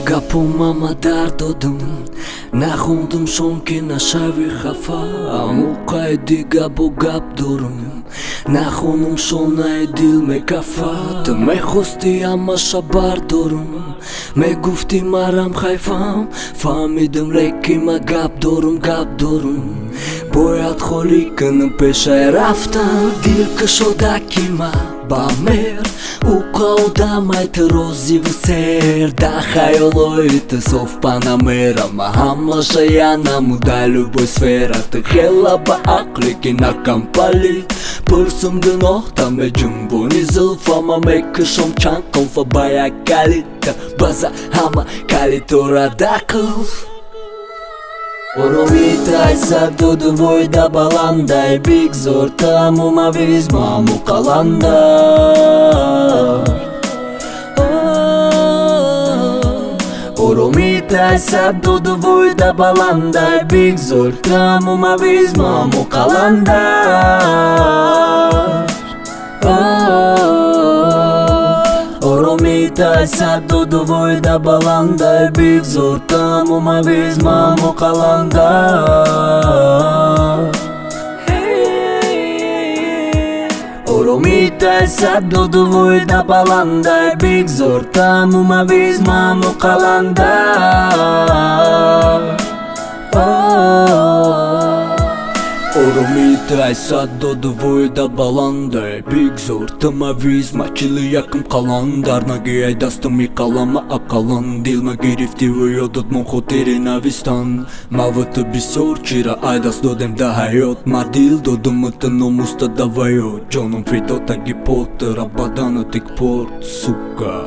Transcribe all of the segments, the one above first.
Gapumama dardodum Нахундум шон ки нашави хафа Муқай дига бо гап дорум Нахунум шон ай дил мекафа Ту мехости ама шабар дорум Мегуфти марам хайфам Фамидум леки ма гап дорум Бояд холи кунум пешай рафтам Дилка шодаки ма ба мер Уқаудамайт рози вусер Да хайолоит сов панамера Махамла шаяна муда любой сфера Ты хела ба аклики на кампали Пырсум гынохта ме джумбуни зылфама Мекышом чанкалфа бая калита База хама калитора дакылф Оровитай сабдуду войда баландай Биг зор таму мавизма мукаланда Оромитай сабдуду войда баландай Биг зор таму мавизма мукаланда Оромитай сабдуду войда баландай Биг зор таму мавизма мукаланда Оромитай сабдуду войда баландай Биг зор таму мавизма мукаланда Оромитай саддоду войда баландай Биг зор тамавизма чили якым каландар Наги айдастым и калама акалан Дилма гирифти войодот монхотери навистан Мавыты бисор чира айдас додем да хайот Мадил додумыты номуста давайот Джоном фритота гипотер абадана тик порт сука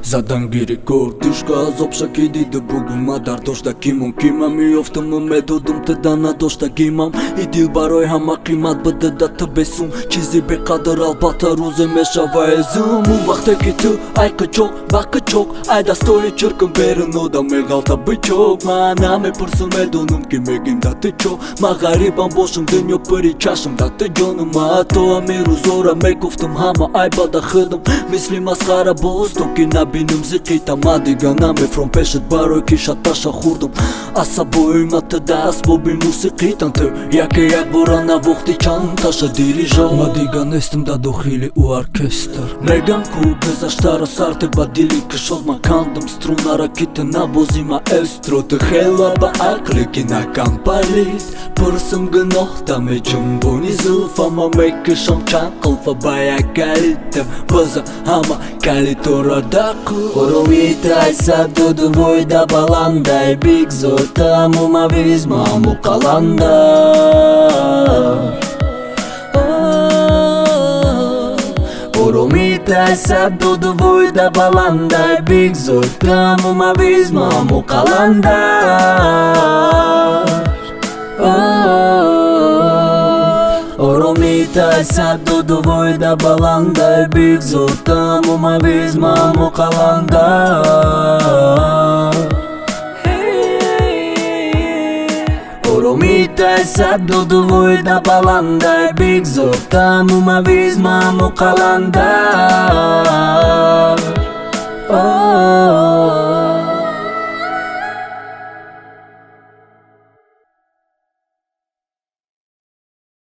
Задан ги рекорд тишка азопша киди да бугума дар дошта кимам Кимам и офтамы методум те дана дошта гимам И дил барой хама климат бъде да те бесум Чизи бе кадър албата рузе мешава езум У вахте ки ту ай качок ба качок Ай да стои чъркам берено да ме галта бичок Ма на ме пърсън ме донум ки ме гим да те чо Ма гарибам бошам ден йо пари чашам да те джонам Ма тоа ми розора ме кофтам хама ай ба да хъдам Мисли масхара бостоки наби Binum zikita madiga name from peshet baroj kisha tasha hurdum Asa bojma të das bobi musikitan të Jake jak borana vohti qan tasha dirijo Madiga nestim da dohili u orkester Megam ku gëza shtara sarte badili këshov ma kandëm Strunara kite na bozima estro Të hella ba akliki na kam palit Përsëm gënohta me gjumboni zëlfa Ma me këshom qankëlfa baja kalitë Bëza hama kalitora dak Оромитай сабдуду войда баландай Биг зор таму мавизма мукаланда Оромитай сабдуду войда баландай Биг зор таму мавизма мукаланда Оромитай сабдуду войда баландай Биг зор таму мавизма мукаланда Оромитай сабдуду войда баландай Биг зор таму мавизма мукаланда